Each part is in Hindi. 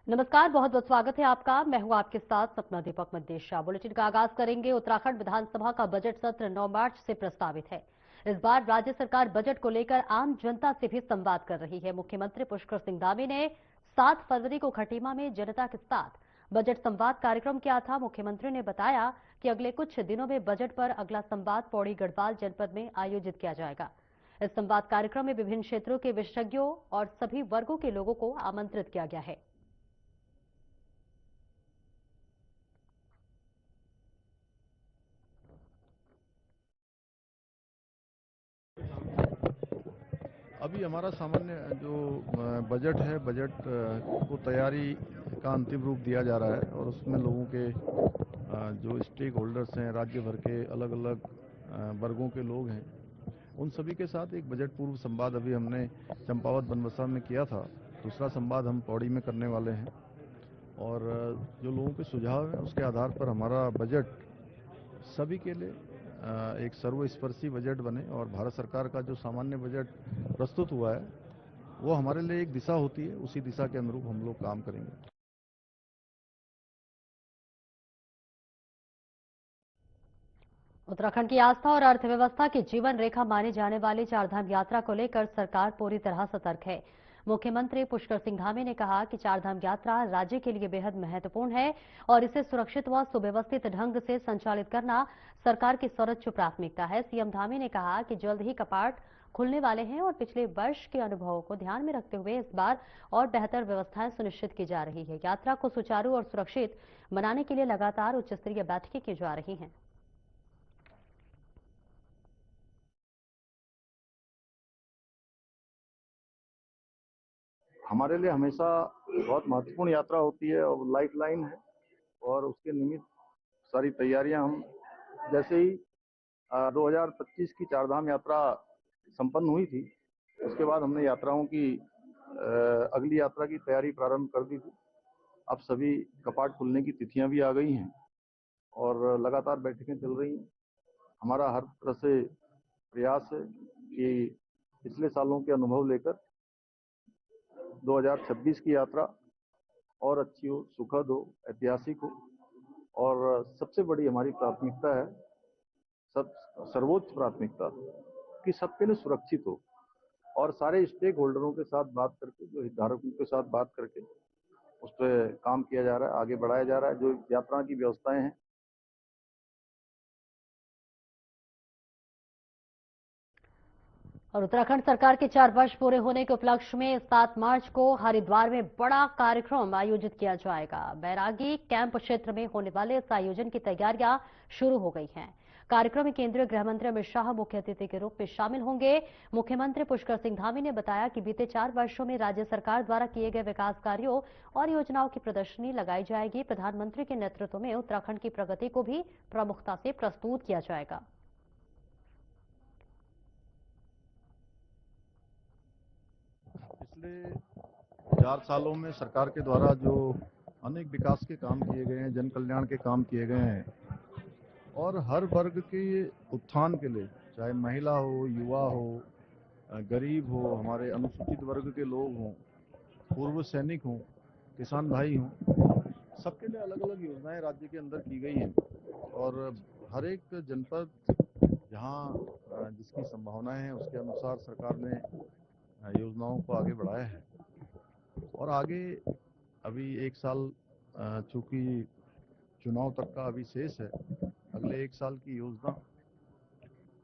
नमस्कार, बहुत बहुत स्वागत है आपका। मैं हूं आपके साथ सपना दीपक मदेशा। बुलेटिन का आगाज करेंगे। उत्तराखंड विधानसभा का बजट सत्र 9 मार्च से प्रस्तावित है। इस बार राज्य सरकार बजट को लेकर आम जनता से भी संवाद कर रही है। मुख्यमंत्री पुष्कर सिंह धामी ने 7 फरवरी को खटीमा में जनता के साथ बजट संवाद कार्यक्रम किया था। मुख्यमंत्री ने बताया कि अगले कुछ दिनों में बजट पर अगला संवाद पौड़ी गढ़वाल जनपद में आयोजित किया जाएगा। इस संवाद कार्यक्रम में विभिन्न क्षेत्रों के विशेषज्ञों और सभी वर्गों के लोगों को आमंत्रित किया गया है। अभी हमारा सामान्य जो बजट है, बजट को तैयारी का अंतिम रूप दिया जा रहा है और उसमें लोगों के जो स्टेक होल्डर्स हैं, राज्य भर के अलग अलग वर्गों के लोग हैं, उन सभी के साथ एक बजट पूर्व संवाद अभी हमने चंपावत बनबसा में किया था। दूसरा संवाद हम पौड़ी में करने वाले हैं और जो लोगों के सुझाव हैं उसके आधार पर हमारा बजट सभी के लिए एक सर्वस्पर्शी बजट बने और भारत सरकार का जो सामान्य बजट प्रस्तुत हुआ है वो हमारे लिए एक दिशा होती है। उसी दिशा के अनुरूप हम लोग काम करेंगे। उत्तराखंड की आस्था और अर्थव्यवस्था की जीवन रेखा मानी जाने वाली चारधाम यात्रा को लेकर सरकार पूरी तरह सतर्क है। मुख्यमंत्री पुष्कर सिंह धामी ने कहा कि चारधाम यात्रा राज्य के लिए बेहद महत्वपूर्ण है और इसे सुरक्षित व सुव्यवस्थित ढंग से संचालित करना सरकार की सर्वोच्च प्राथमिकता है। सीएम धामी ने कहा कि जल्द ही कपाट खुलने वाले हैं और पिछले वर्ष के अनुभवों को ध्यान में रखते हुए इस बार और बेहतर व्यवस्थाएं सुनिश्चित की जा रही है। यात्रा को सुचारू और सुरक्षित बनाने के लिए लगातार उच्च स्तरीय बैठकें की जा रही हैं। हमारे लिए हमेशा बहुत महत्वपूर्ण यात्रा होती है और लाइफ लाइन है और उसके निमित्त सारी तैयारियां हम जैसे ही 2025 की चारधाम यात्रा संपन्न हुई थी, उसके बाद हमने यात्राओं की अगली यात्रा की तैयारी प्रारंभ कर दी थी। अब सभी कपाट खुलने की तिथियां भी आ गई हैं और लगातार बैठकें चल रही हैं। हमारा हर तरह से प्रयास है कि पिछले सालों के अनुभव लेकर 2026 की यात्रा और अच्छी हो, सुखद हो, ऐतिहासिक हो और सबसे बड़ी हमारी प्राथमिकता है, सब सर्वोच्च प्राथमिकता कि सबके लिए सुरक्षित हो और सारे स्टेक होल्डरों के साथ बात करके, जो हितधारकों के साथ बात करके उस पर काम किया जा रहा है, आगे बढ़ाया जा रहा है। जो यात्रा की व्यवस्थाएं हैं, और उत्तराखंड सरकार के 4 वर्ष पूरे होने के उपलक्ष्य में 7 मार्च को हरिद्वार में बड़ा कार्यक्रम आयोजित किया जाएगा। बैरागी कैंप क्षेत्र में होने वाले इस आयोजन की तैयारियां शुरू हो गई हैं। कार्यक्रम में केंद्रीय गृह मंत्री अमित शाह मुख्य अतिथि के रूप में शामिल होंगे। मुख्यमंत्री पुष्कर सिंह धामी ने बताया कि बीते 4 वर्षों में राज्य सरकार द्वारा किए गए विकास कार्यों और योजनाओं की प्रदर्शनी लगाई जाएगी। प्रधानमंत्री के नेतृत्व में उत्तराखंड की प्रगति को भी प्रमुखता से प्रस्तुत किया जाएगा। पिछले 4 सालों में सरकार के द्वारा जो अनेक विकास के काम किए गए हैं, जन कल्याण के काम किए गए हैं और हर वर्ग के उत्थान के लिए, चाहे महिला हो, युवा हो, गरीब हो, हमारे अनुसूचित वर्ग के लोग हों, पूर्व सैनिक हों, किसान भाई हों, सबके लिए अलग अलग योजनाएं राज्य के अंदर की गई हैं और हर एक जनपद जहां जिसकी संभावनाएं हैं उसके अनुसार सरकार ने योजनाओं को आगे बढ़ाया है और आगे अभी 1 साल चूंकि चुनाव तक का अभी शेष है, अगले 1 साल की योजना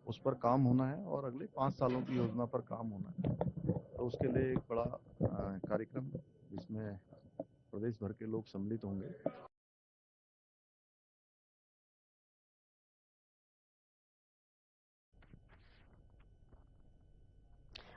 उस पर काम होना है और अगले 5 सालों की योजना पर काम होना है। तो उसके लिए एक बड़ा कार्यक्रम जिसमें प्रदेश भर के लोग सम्मिलित होंगे।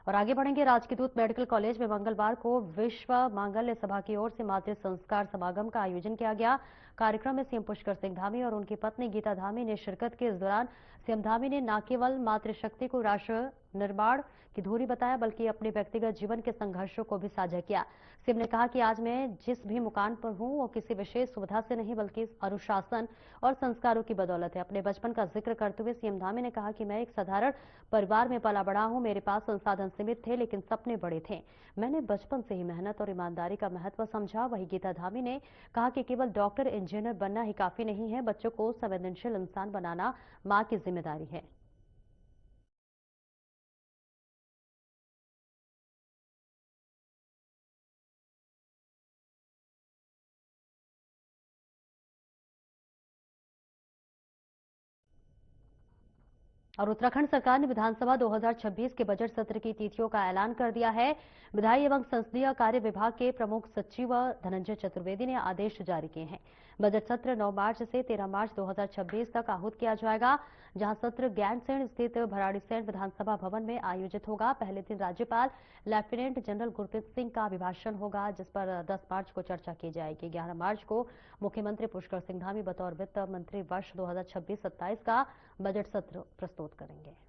और आगे बढ़ेंगे। राजकीय मेडिकल कॉलेज में मंगलवार को विश्व मांगल्य सभा की ओर से मातृ संस्कार समागम का आयोजन किया गया। कार्यक्रम में सीएम पुष्कर सिंह धामी और उनकी पत्नी गीता धामी ने शिरकत की। इस दौरान सीएम धामी ने न केवल मातृशक्ति को राष्ट्र निर्माण की धुरी बताया, बल्कि अपने व्यक्तिगत जीवन के संघर्षों को भी साझा किया। सीएम ने कहा कि आज मैं जिस भी मुकाम पर हूं वो किसी विशेष सुविधा से नहीं बल्कि अनुशासन और संस्कारों की बदौलत है। अपने बचपन का जिक्र करते हुए सीएम धामी ने कहा कि मैं एक साधारण परिवार में पला बड़ा हूं। मेरे पास संसाधन सीमित थे लेकिन सपने बड़े थे। मैंने बचपन से ही मेहनत और ईमानदारी का महत्व समझा। वहीं गीता धामी ने कहा कि केवल डॉक्टर इंजीनियर बनना ही काफी नहीं है, बच्चों को संवेदनशील इंसान बनाना मां की जिम्मेदारी है। और उत्तराखंड सरकार ने विधानसभा 2026 के बजट सत्र की तिथियों का ऐलान कर दिया है। विधायी एवं संसदीय कार्य विभाग के प्रमुख सचिव धनंजय चतुर्वेदी ने आदेश जारी किए हैं। बजट सत्र 9 मार्च से 13 मार्च 2026 तक आहूत किया जाएगा, जहां सत्र गैरसैंण स्थित भराड़ीसैंण विधानसभा भवन में आयोजित होगा। पहले दिन राज्यपाल लेफ्टिनेंट जनरल गुरप्रीत सिंह का अभिभाषण होगा, जिस पर 10 मार्च को चर्चा की जाएगी। 11 मार्च को मुख्यमंत्री पुष्कर सिंह धामी बतौर वित्त मंत्री वर्ष 2026-27 का बजट सत्र प्रस्तुत करेंगे।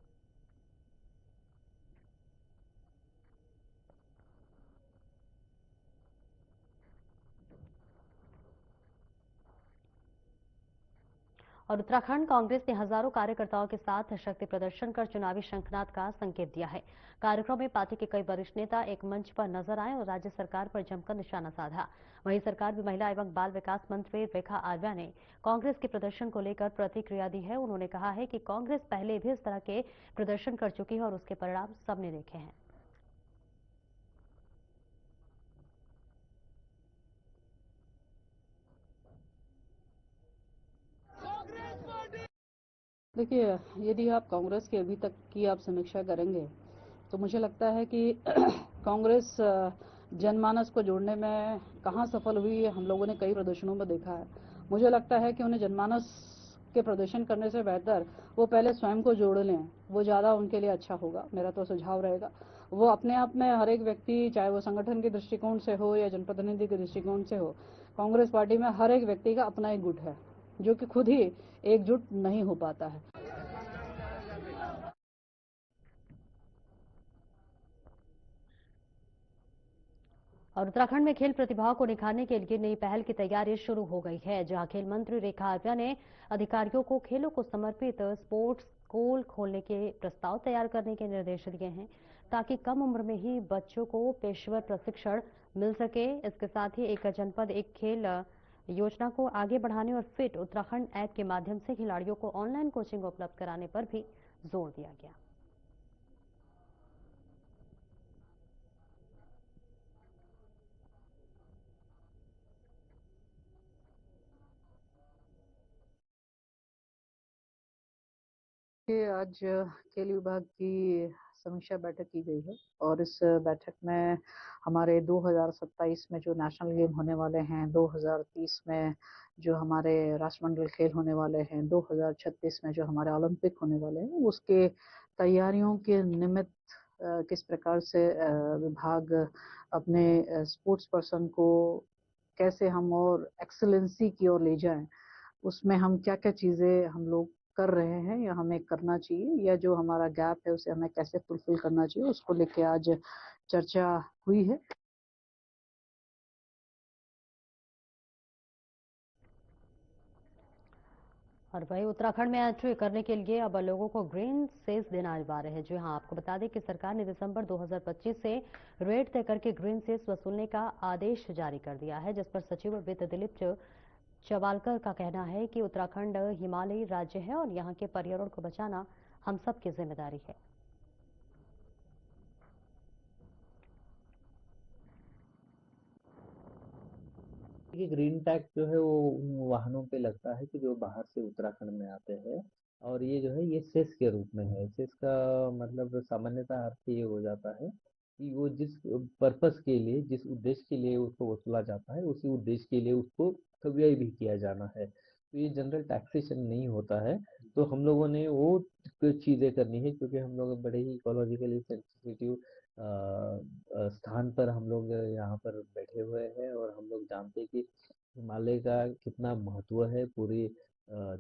और उत्तराखंड कांग्रेस ने हजारों कार्यकर्ताओं के साथ शक्ति प्रदर्शन कर चुनावी शंखनाद का संकेत दिया है। कार्यक्रम में पार्टी के कई वरिष्ठ नेता एक मंच पर नजर आए और राज्य सरकार पर जमकर निशाना साधा। वहीं सरकार भी महिला एवं बाल विकास मंत्री रेखा आर्या ने कांग्रेस के प्रदर्शन को लेकर प्रतिक्रिया दी है। उन्होंने कहा है कि कांग्रेस पहले भी इस तरह के प्रदर्शन कर चुकी है और उसके परिणाम सबने देखे हैं। देखिए, यदि आप कांग्रेस की अभी तक की आप समीक्षा करेंगे तो मुझे लगता है कि कांग्रेस जनमानस को जोड़ने में कहाँ सफल हुई है, हम लोगों ने कई प्रदर्शनों में देखा है। मुझे लगता है कि उन्हें जनमानस के प्रदर्शन करने से बेहतर वो पहले स्वयं को जोड़ लें, वो ज़्यादा उनके लिए अच्छा होगा। मेरा तो सुझाव रहेगा, वो अपने आप में हर एक व्यक्ति, चाहे वो संगठन के दृष्टिकोण से हो या जनप्रतिनिधि के दृष्टिकोण से हो, कांग्रेस पार्टी में हर एक व्यक्ति का अपना एक गुट है जो कि खुद ही एकजुट नहीं हो पाता है। और उत्तराखंड में खेल प्रतिभाओं को निखारने के लिए नई पहल की तैयारी शुरू हो गई है, जहां खेल मंत्री रेखा आर्या ने अधिकारियों को खेलों को समर्पित स्पोर्ट्स स्कूल खोलने के प्रस्ताव तैयार करने के निर्देश दिए हैं, ताकि कम उम्र में ही बच्चों को पेशेवर प्रशिक्षण मिल सके। इसके साथ ही एक जनपद एक खेल योजना को आगे बढ़ाने और फिट उत्तराखंड ऐप के माध्यम से खिलाड़ियों को ऑनलाइन कोचिंग उपलब्ध कराने पर भी जोर दिया गया। आज खेल विभाग की समीक्षा बैठक की गई है और इस बैठक में हमारे 2027 में जो नेशनल गेम होने वाले हैं, 2030 में जो हमारे राष्ट्रमंडल खेल होने वाले हैं, 2036 में जो हमारे ओलंपिक होने वाले हैं, उसके तैयारियों के निमित्त किस प्रकार से विभाग अपने स्पोर्ट्स पर्सन को कैसे हम और एक्सेलेंसी की ओर ले जाएं, उसमें हम क्या-क्या चीज़ें हम लोग कर रहे हैं या हमें करना चाहिए, या जो हमारा गैप है उसे हमें कैसे फुलफिल करना चाहिए, उसको लेके आज चर्चा हुई है। और वहीं उत्तराखंड में एंट्री करने के लिए अब लोगों को ग्रीन सेस देना अनिवार्य है। जी हां, आपको बता दें कि सरकार ने दिसंबर 2025 से रेट तय करके ग्रीन सेस वसूलने का आदेश जारी कर दिया है, जिस पर सचिव वित्त दिलीप चवालकर का कहना है कि उत्तराखंड हिमालयी राज्य है और यहाँ के पर्यावरण को बचाना हम सबकी जिम्मेदारी है। देखिए, ग्रीन टैक्स जो है वो उन वाहनों पे लगता है कि जो बाहर से उत्तराखंड में आते हैं, और ये जो है ये सेस के रूप में है। सेस का मतलब सामान्यतः अर्थ ये हो जाता है कि वो जिस पर्पस के लिए, जिस उद्देश्य के लिए उसको वसूला जाता है, उसी उद्देश्य के लिए उसको व्यय भी किया जाना है। तो ये जनरल टैक्सेशन नहीं होता है। तो हम लोगों ने वो कुछ चीजें करनी है, क्योंकि हम लोग बड़े ही इकोलॉजिकली सेंसिटिव स्थान पर हम लोग यहाँ पर बैठे हुए हैं, और हम लोग जानते हैं कि हिमालय का कितना महत्व है पूरे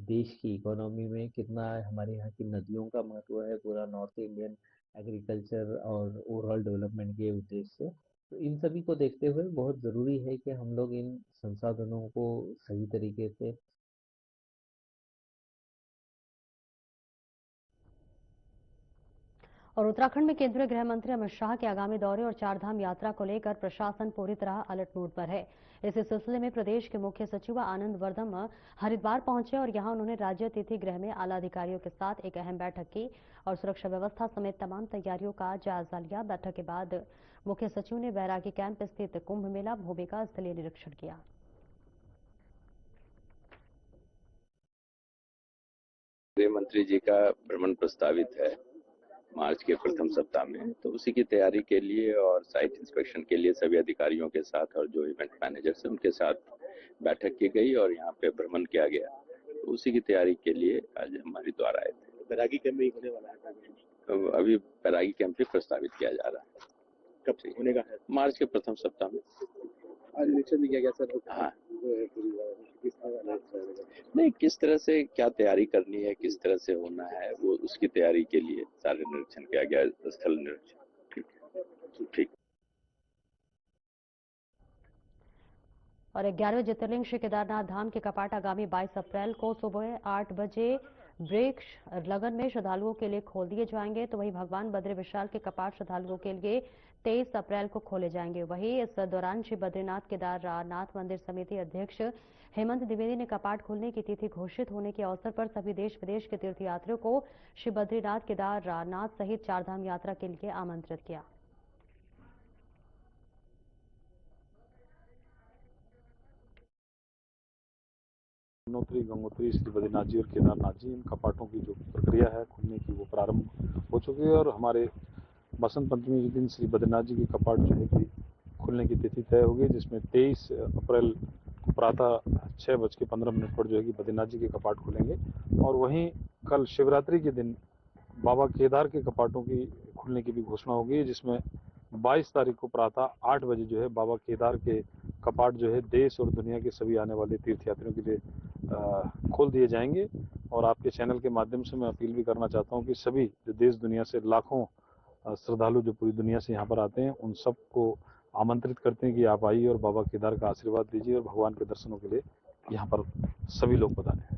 देश की इकोनॉमी में, कितना हमारे यहाँ की नदियों का महत्व है, पूरा नॉर्थ इंडियन एग्रीकल्चर और ओवरऑल डेवलपमेंट के उद्देश्य से। तो इन सभी को देखते हुए बहुत ज़रूरी है कि हम लोग इन संसाधनों को सही तरीके से और उत्तराखंड में केंद्रीय गृह मंत्री अमित शाह के आगामी दौरे और चारधाम यात्रा को लेकर प्रशासन पूरी तरह अलर्ट मोड पर है। इसी सिलसिले में प्रदेश के मुख्य सचिव आनंद वर्धम हरिद्वार पहुंचे और यहां उन्होंने राज्य अतिथि गृह में आला अधिकारियों के साथ एक अहम बैठक की और सुरक्षा व्यवस्था समेत तमाम तैयारियों का जायजा लिया। बैठक के बाद मुख्य सचिव ने बैरागी कैंप स्थित कुंभ मेला भूमि का स्थलीय निरीक्षण किया। गृह मंत्री जी का भ्रमण प्रस्तावित है मार्च के प्रथम सप्ताह में, तो उसी की तैयारी के लिए और साइट इंस्पेक्शन के लिए सभी अधिकारियों के साथ और जो इवेंट मैनेजर्स हैं उनके साथ बैठक की गई और यहाँ पे भ्रमण किया गया। तो उसी की तैयारी के लिए आज हम हरिद्वार आए थे। बैरागी कैंप में होने वाला है, तो अभी बैरागी कैंप भी प्रस्तावित किया जा रहा है। कब होने का है? मार्च के प्रथम सप्ताह में। आज निरीक्षण भी किया गया सर। हाँ, नहीं, किस तरह से क्या तैयारी करनी है, किस तरह से होना है, वो उसकी तैयारी के लिए सारे निरीक्षण किया गया, स्थल निरीक्षण। ठीक। और 11वें ज्योतिर्लिंग श्री केदारनाथ धाम के कपाट आगामी 22 अप्रैल को सुबह 8 बजे ब्रेक लगन में श्रद्धालुओं के लिए खोल दिए जाएंगे। तो वहीं भगवान बद्री विशाल के कपाट श्रद्धालुओं के लिए 23 अप्रैल को खोले जाएंगे। वहीं इस दौरान श्री बद्रीनाथ केदारनाथ मंदिर समिति अध्यक्ष हेमंत द्विवेदी ने कपाट खोलने की तिथि घोषित होने के अवसर पर सभी देश विदेश के तीर्थयात्रियों को श्री बद्रीनाथ केदारनाथ सहित चारधाम यात्रा के लिए आमंत्रित किया। यमुनोत्री, गंगोत्री, श्री बद्रीनाथ जी और केदारनाथ जी, इन कपाटों की जो प्रक्रिया है खुलने की वो प्रारंभ हो चुकी है और हमारे बसंत पंचमी के दिन श्री बद्रीनाथ जी के कपाट जो है कि खुलने की तिथि तय होगी, जिसमें 23 अप्रैल को प्रातः 6:15 पर जो है कि बद्रीनाथ जी के कपाट खुलेंगे। और वहीं कल शिवरात्रि के दिन बाबा केदार के कपाटों की खुलने की भी घोषणा होगी, जिसमें 22 तारीख को प्रातः 8 बजे जो है बाबा केदार के कपाट जो है देश और दुनिया के सभी आने वाले तीर्थयात्रियों के लिए खोल दिए जाएंगे। और आपके चैनल के माध्यम से मैं अपील भी करना चाहता हूं कि सभी जो देश दुनिया से लाखों श्रद्धालु जो पूरी दुनिया से यहाँ पर आते हैं उन सबको आमंत्रित करते हैं कि आप आइए और बाबा केदार का आशीर्वाद दीजिए और भगवान के दर्शनों के लिए यहाँ पर सभी लोग पधारें।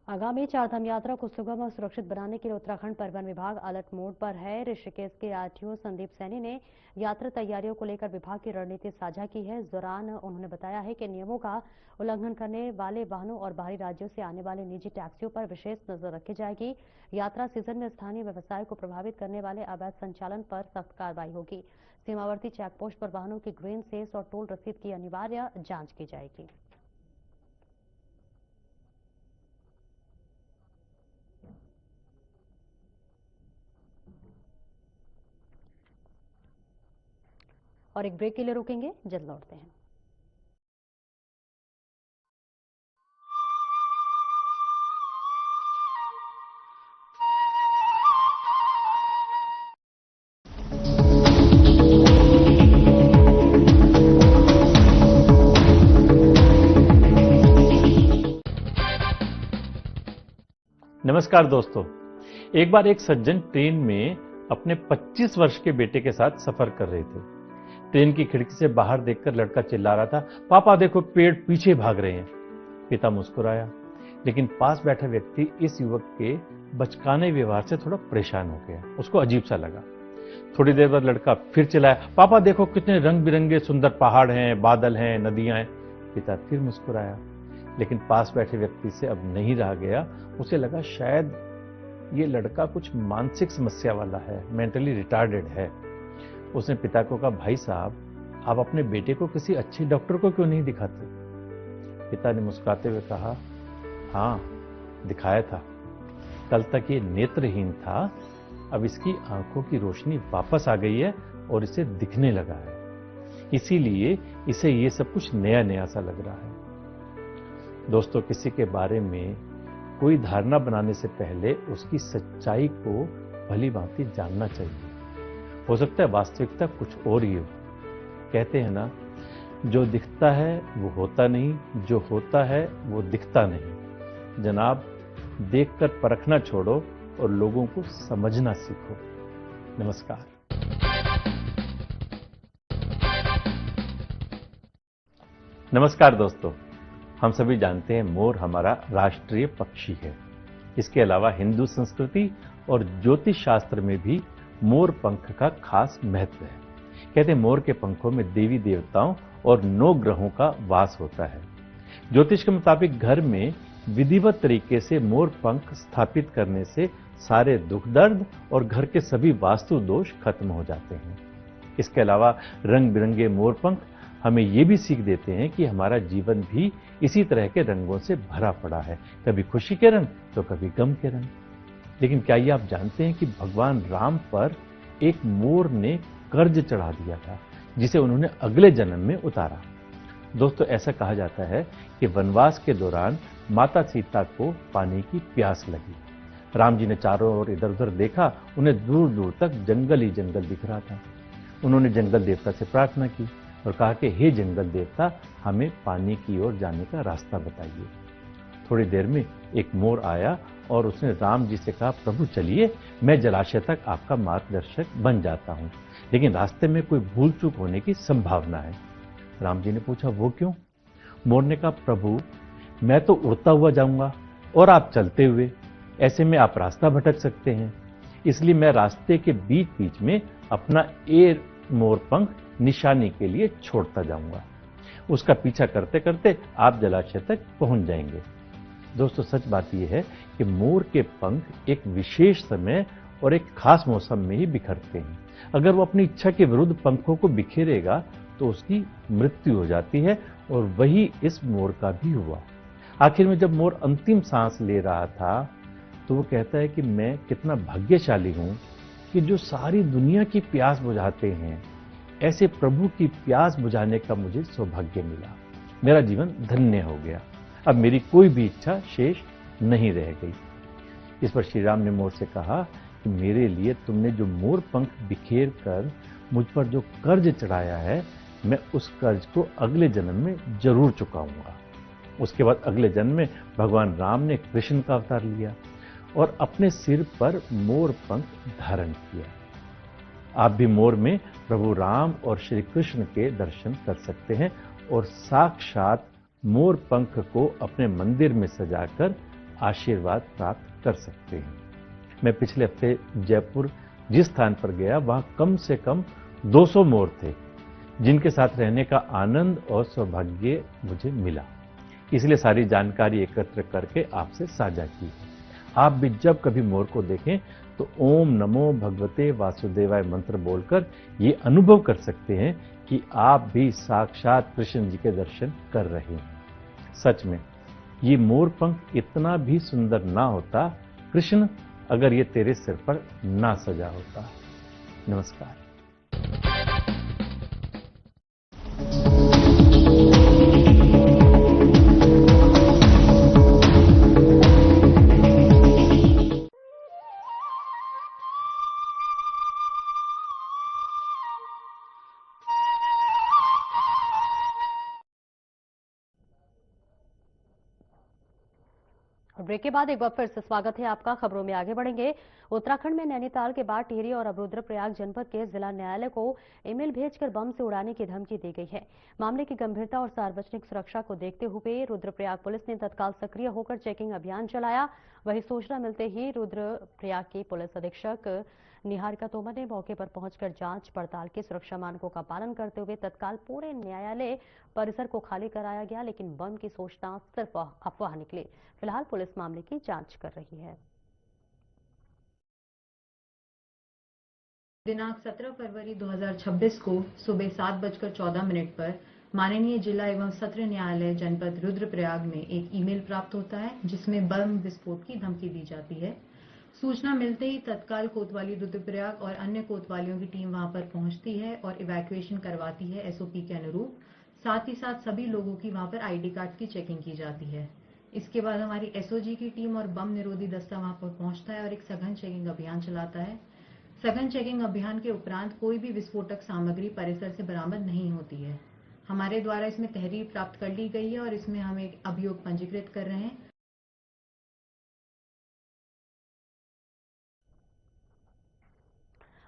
आगामी चारधाम यात्रा को सुगम और सुरक्षित बनाने के लिए उत्तराखंड परिवहन विभाग अलर्ट मोड पर है। ऋषिकेश के आरटीओ संदीप सैनी ने यात्रा तैयारियों को लेकर विभाग की रणनीति साझा की है। इस दौरान उन्होंने बताया है कि नियमों का उल्लंघन करने वाले वाहनों और बाहरी राज्यों से आने वाले निजी टैक्सियों पर विशेष नजर रखी जाएगी। यात्रा सीजन में स्थानीय व्यवसाय को प्रभावित करने वाले अवैध संचालन पर सख्त कार्रवाई होगी। सीमावर्ती चेकपोस्ट पर वाहनों की ग्रीन सेस और टोल रसीद की अनिवार्य जांच की जाएगी। और एक ब्रेक के लिए रुकेंगे, जल्द लौटते हैं। नमस्कार दोस्तों, एक बार एक सज्जन ट्रेन में अपने 25 वर्ष के बेटे के साथ सफर कर रहे थे। ट्रेन की खिड़की से बाहर देखकर लड़का चिल्ला रहा था, पापा देखो पेड़ पीछे भाग रहे हैं। पिता मुस्कुराया, लेकिन पास बैठा व्यक्ति इस युवक के बचकाने व्यवहार से थोड़ा परेशान हो गया। उसको अजीब सा लगा। थोड़ी देर बाद लड़का फिर चिल्लाया, पापा देखो कितने रंग बिरंगे सुंदर पहाड़ हैं, बादल हैं, नदियां हैं। पिता फिर मुस्कुराया, लेकिन पास बैठे व्यक्ति से अब नहीं रहा गया। उसे लगा शायद ये लड़का कुछ मानसिक समस्या वाला है, मेंटली रिटार्डेड है। उसने पिता को कहा, भाई साहब आप अपने बेटे को किसी अच्छे डॉक्टर को क्यों नहीं दिखाते? पिता ने मुस्कुराते हुए कहा, हाँ दिखाया था, कल तक ये नेत्रहीन था, अब इसकी आंखों की रोशनी वापस आ गई है और इसे दिखने लगा है, इसीलिए इसे ये सब कुछ नया नया सा लग रहा है। दोस्तों, किसी के बारे में कोई धारणा बनाने से पहले उसकी सच्चाई को भली भांति जानना चाहिए। हो सकता है वास्तविकता कुछ और ही हो। कहते हैं ना, जो दिखता है वो होता नहीं, जो होता है वो दिखता नहीं। जनाब, देखकर परखना छोड़ो, और लोगों को समझना सीखो। नमस्कार। नमस्कार दोस्तों, हम सभी जानते हैं मोर हमारा राष्ट्रीय पक्षी है। इसके अलावा हिंदू संस्कृति और ज्योतिष शास्त्र में भी मोर पंख का खास महत्व है। कहते हैं मोर के पंखों में देवी देवताओं और 9 ग्रहों का वास होता है। ज्योतिष के मुताबिक घर में विधिवत तरीके से मोर पंख स्थापित करने से सारे दुख दर्द और घर के सभी वास्तु दोष खत्म हो जाते हैं। इसके अलावा रंग बिरंगे मोर पंख हमें ये भी सीख देते हैं कि हमारा जीवन भी इसी तरह के रंगों से भरा पड़ा है, कभी खुशी के रंग तो कभी गम के रंग। लेकिन क्या ये आप जानते हैं कि भगवान राम पर एक मोर ने कर्ज चढ़ा दिया था, जिसे उन्होंने अगले जन्म में उतारा। दोस्तों, ऐसा कहा जाता है कि वनवास के दौरान माता सीता को पानी की प्यास लगी। राम जी ने चारों ओर इधर उधर देखा, उन्हें दूर दूर तक जंगल ही जंगल दिख रहा था। उन्होंने जंगल देवता से प्रार्थना की और कहा कि हे जंगल देवता, हमें पानी की ओर जाने का रास्ता बताइए। थोड़ी देर में एक मोर आया और उसने राम जी से कहा, प्रभु चलिए, मैं जलाशय तक आपका मार्गदर्शक बन जाता हूं, लेकिन रास्ते में कोई भूल चूक होने की संभावना है। राम जी ने पूछा, वो क्यों? मोर ने कहा, प्रभु मैं तो उड़ता हुआ जाऊंगा और आप चलते हुए, ऐसे में आप रास्ता भटक सकते हैं, इसलिए मैं रास्ते के बीच बीच में अपना एक मोर पंख निशानी के लिए छोड़ता जाऊंगा। उसका पीछा करते करते आप जलाशय तक पहुंच जाएंगे। दोस्तों, सच बात यह है कि मोर के पंख एक विशेष समय और एक खास मौसम में ही बिखरते हैं। अगर वो अपनी इच्छा के विरुद्ध पंखों को बिखेरेगा तो उसकी मृत्यु हो जाती है, और वही इस मोर का भी हुआ। आखिर में जब मोर अंतिम सांस ले रहा था तो वो कहता है कि मैं कितना भाग्यशाली हूं कि जो सारी दुनिया की प्यास बुझाते हैं, ऐसे प्रभु की प्यास बुझाने का मुझे सौभाग्य मिला। मेरा जीवन धन्य हो गया, अब मेरी कोई भी इच्छा शेष नहीं रह गई। इस पर श्री राम ने मोर से कहा कि मेरे लिए तुमने जो मोर पंख बिखेर कर मुझ पर जो कर्ज चढ़ाया है, मैं उस कर्ज को अगले जन्म में जरूर चुकाऊंगा। उसके बाद अगले जन्म में भगवान राम ने कृष्ण का अवतार लिया और अपने सिर पर मोर पंख धारण किया। आप भी मोर में प्रभु राम और श्री कृष्ण के दर्शन कर सकते हैं और साक्षात मोर पंख को अपने मंदिर में सजाकर आशीर्वाद प्राप्त कर सकते हैं। मैं पिछले हफ्ते जयपुर जिस स्थान पर गया, वहां कम से कम 200 मोर थे, जिनके साथ रहने का आनंद और सौभाग्य मुझे मिला। इसलिए सारी जानकारी एकत्र करके आपसे साझा की। आप भी जब कभी मोर को देखें तो ओम नमो भगवते वासुदेवाय मंत्र बोलकर ये अनुभव कर सकते हैं कि आप भी साक्षात कृष्ण जी के दर्शन कर रहे हैं। सच में ये मोर पंख इतना भी सुंदर ना होता, कृष्ण, अगर ये तेरे सिर पर ना सजा होता। नमस्कार। ब्रेक के बाद एक बार फिर से स्वागत है आपका। खबरों में आगे बढ़ेंगे। उत्तराखंड में नैनीताल के बाद टिहरी और अब रुद्रप्रयाग जनपद के जिला न्यायालय को ईमेल भेजकर बम से उड़ाने की धमकी दी गई है। मामले की गंभीरता और सार्वजनिक सुरक्षा को देखते हुए रुद्रप्रयाग पुलिस ने तत्काल सक्रिय होकर चेकिंग अभियान चलाया। वहीं सूचना मिलते ही रुद्रप्रयाग की पुलिस अधीक्षक निहारिका तोमर ने मौके पर पहुंचकर जांच पड़ताल के सुरक्षा मानकों का पालन करते हुए तत्काल पूरे न्यायालय परिसर को खाली कराया गया, लेकिन बम की सूचना सिर्फ अफवाह निकली। फिलहाल पुलिस मामले की जांच कर रही है। दिनांक 17 फरवरी 2026 को सुबह 7:14 पर माननीय जिला एवं सत्र न्यायालय जनपद रुद्रप्रयाग में एक ईमेल प्राप्त होता है, जिसमें बम विस्फोट की धमकी दी जाती है। सूचना मिलते ही तत्काल कोतवाली रुद्रप्रयाग और अन्य कोतवालियों की टीम वहां पर पहुंचती है और इवैक्यूएशन करवाती है एसओपी के अनुरूप। साथ ही साथ सभी लोगों की वहां पर आईडी कार्ड की चेकिंग की जाती है। इसके बाद हमारी एसओजी की टीम और बम निरोधी दस्ता वहां पर पहुंचता है और एक सघन चेकिंग अभियान चलाता है। सघन चेकिंग अभियान के उपरांत कोई भी विस्फोटक सामग्री परिसर से बरामद नहीं होती है। हमारे द्वारा इसमें तहरीर प्राप्त कर ली गई है और इसमें हम एक अभियोग पंजीकृत कर रहे हैं।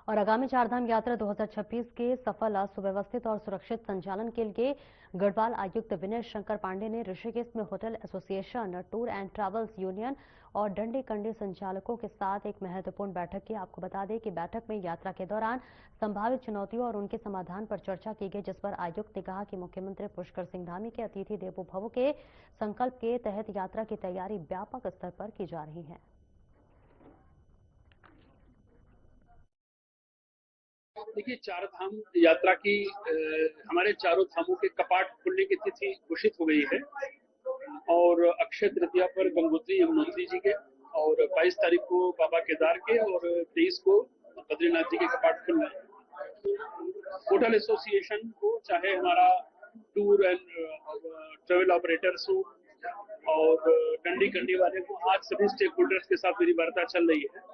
और आगामी चारधाम यात्रा 2026 के सफल, सुव्यवस्थित और सुरक्षित संचालन के लिए गढ़वाल आयुक्त विनय शंकर पांडे ने ऋषिकेश में hotel association, tour and travels union और डंडी कंडी संचालकों के साथ एक महत्वपूर्ण बैठक की। आपको बता दें कि बैठक में यात्रा के दौरान संभावित चुनौतियों और उनके समाधान पर चर्चा की गई, जिस पर आयुक्त ने कहा कि मुख्यमंत्री पुष्कर सिंह धामी के अतिथि देवो भव के संकल्प के तहत यात्रा की तैयारी व्यापक स्तर पर की जा रही है। देखिए, चार धाम यात्रा की हमारे चारों धामों के कपाट खुलने की तिथि घोषित हो गई है और अक्षय तृतीया पर गंगोत्री यमुनोत्री जी के और 22 तारीख को बाबा केदार के और 23 को बद्रीनाथ जी के कपाट खुल रहे हैं। होटल एसोसिएशन को, चाहे हमारा टूर एंड ट्रेवल ऑपरेटर्स हो और डंडी कंडी वाले को, आज सभी स्टेक होल्डर्स के साथ मेरी वार्ता चल रही है।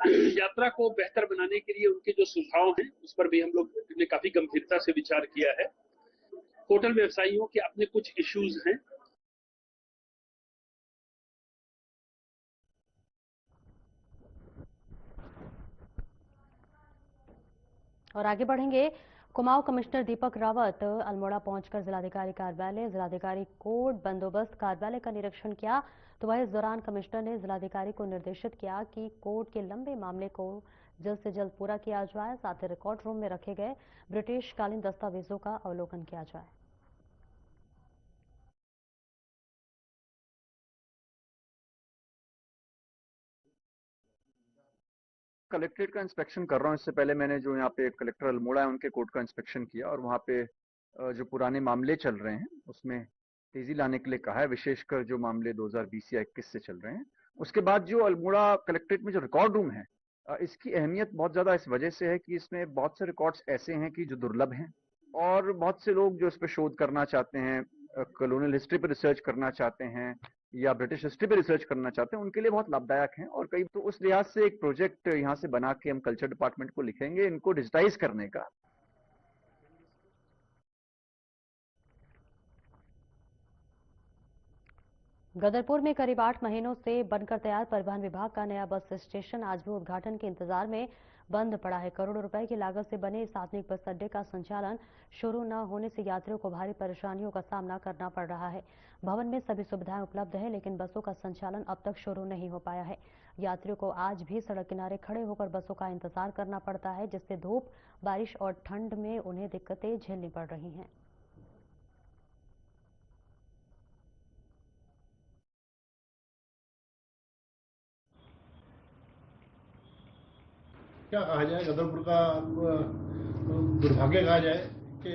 यात्रा को बेहतर बनाने के लिए उनके जो सुझाव हैं उस पर भी हम लोग ने काफी गंभीरता से विचार किया है। होटल व्यवसायियों के अपने कुछ इश्यूज हैं। और आगे बढ़ेंगे। कुमाऊं कमिश्नर दीपक रावत अल्मोड़ा पहुंचकर जिलाधिकारी कार्यालय, जिलाधिकारी कोर्ट बंदोबस्त कार्यालय का निरीक्षण किया। तो वह इस दौरान कमिश्नर ने जिलाधिकारी को निर्देशित किया कि कोर्ट के लंबे मामले को जल्द से जल्द पूरा किया जाए, साथ ही रिकॉर्ड रूम में रखे गए ब्रिटिशकालीन दस्तावेजों का अवलोकन किया जाए। कलेक्ट्रेट का इंस्पेक्शन कर रहा हूँ। इससे पहले मैंने जो यहाँ पे कलेक्टर अल्मोड़ा है उनके कोर्ट का इंस्पेक्शन किया और वहाँ पे जो पुराने मामले चल रहे हैं उसमें तेजी लाने के लिए कहा है, विशेषकर जो मामले 2020 या 21 से चल रहे हैं। उसके बाद जो अल्मोड़ा कलेक्ट्रेट में जो रिकॉर्ड रूम है, इसकी अहमियत बहुत ज्यादा इस वजह से है कि इसमें बहुत से रिकॉर्ड्स ऐसे हैं कि जो दुर्लभ हैं और बहुत से लोग जो इस पर शोध करना चाहते हैं, कॉलोनियल हिस्ट्री पर रिसर्च करना चाहते हैं या ब्रिटिश हिस्ट्री पे रिसर्च करना चाहते हैं, उनके लिए बहुत लाभदायक हैं। और कई तो उस लिहाज से एक प्रोजेक्ट यहाँ से बना के हम कल्चर डिपार्टमेंट को लिखेंगे इनको डिजिटाइज करने का। गदरपुर में करीब 8 महीनों से बनकर तैयार परिवहन विभाग का नया बस स्टेशन आज भी उद्घाटन के इंतजार में बंद पड़ा है। करोड़ों रुपए की लागत से बने इस आधुनिक बस अड्डे का संचालन शुरू न होने से यात्रियों को भारी परेशानियों का सामना करना पड़ रहा है। भवन में सभी सुविधाएं उपलब्ध है, लेकिन बसों का संचालन अब तक शुरू नहीं हो पाया है। यात्रियों को आज भी सड़क किनारे खड़े होकर बसों का इंतजार करना पड़ता है, जिससे धूप, बारिश और ठंड में उन्हें दिक्कतें झेलनी पड़ रही हैं। क्या कहा जाए, गदरपुर का दुर्भाग्य कहा जाए कि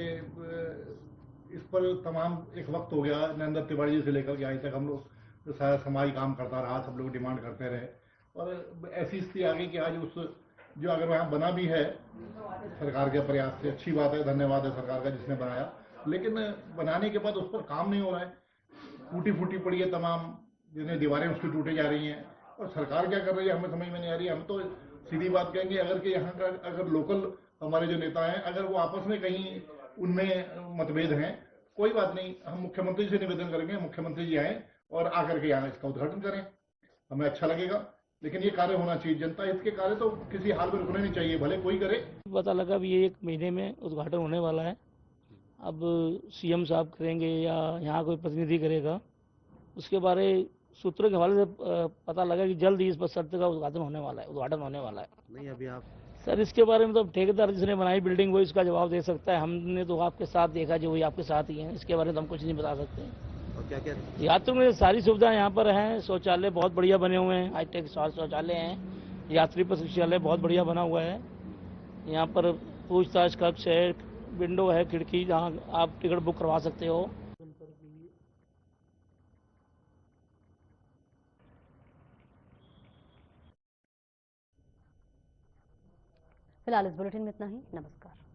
इस पर तमाम एक वक्त हो गया, नरेंद्र तिवारी जी से लेकर के आज तक हम लोग सारा समाज काम करता रहा, सब लोग डिमांड करते रहे और ऐसी स्थिति आ गई कि आज उस जो अगर वहाँ बना भी है सरकार के प्रयास से, अच्छी बात है, धन्यवाद है सरकार का जिसने बनाया, लेकिन बनाने के बाद उस पर काम नहीं हो रहा है। टूटी फूटी पड़ी है, तमाम जिन्हें दीवारें उसकी टूटे जा रही हैं और सरकार क्या कर रही है हमें समझ में नहीं आ रही है। हम तो सीधी बात कहेंगे, अगर कि यहाँ का अगर लोकल हमारे जो नेता हैं अगर वो आपस में कहीं उनमें मतभेद हैं, कोई बात नहीं, हम मुख्यमंत्री से निवेदन करेंगे, मुख्यमंत्री जी आए और आकर के यहाँ इसका उद्घाटन करें, हमें अच्छा लगेगा। लेकिन ये कार्य होना चाहिए, जनता हित के कार्य तो किसी हाल में रुकने नहीं चाहिए, भले कोई करे। पता लगा भी ये 1 महीने में उद्घाटन होने वाला है। अब सीएम साहब करेंगे या यहाँ कोई प्रतिनिधि करेगा, उसके बारे सूत्रों के हवाले से पता लगा कि जल्द ही इस बस अड्डे का उद्घाटन होने वाला है। नहीं, अभी आप सर इसके बारे में तो ठेकेदार जिसने बनाई बिल्डिंग वो इसका जवाब दे सकता है। हमने तो आपके साथ देखा, जो वही आपके साथ ही है, इसके बारे में तो हम कुछ नहीं बता सकते। और क्या क्या यात्रियों में सारी सुविधाएं यहाँ पर हैं। शौचालय बहुत बढ़िया बने हुए हैं, हाईटेक शौचालय हैं। यात्री प्रतीक्षालय बहुत बढ़िया बना हुआ है। यहाँ पर पूछताछ कक्ष है, विंडो है, खिड़की, जहाँ आप टिकट बुक करवा सकते हो। फिलहाल इस बुलेटिन में इतना ही। नमस्कार।